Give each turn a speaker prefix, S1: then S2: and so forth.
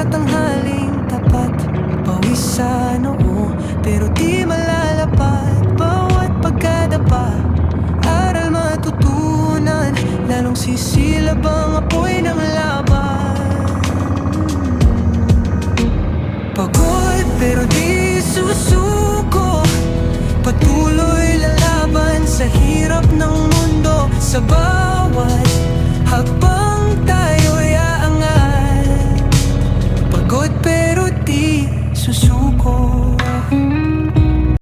S1: sa tanghaling tapat. Pawis sa noo, pero di malalapat. Bawat pagkadapa, aral matutunan, lalong sisilab ang apoy ng laban. Pagod pero di susuko, patuloy lalaban sa hirap ng mundo. Sabay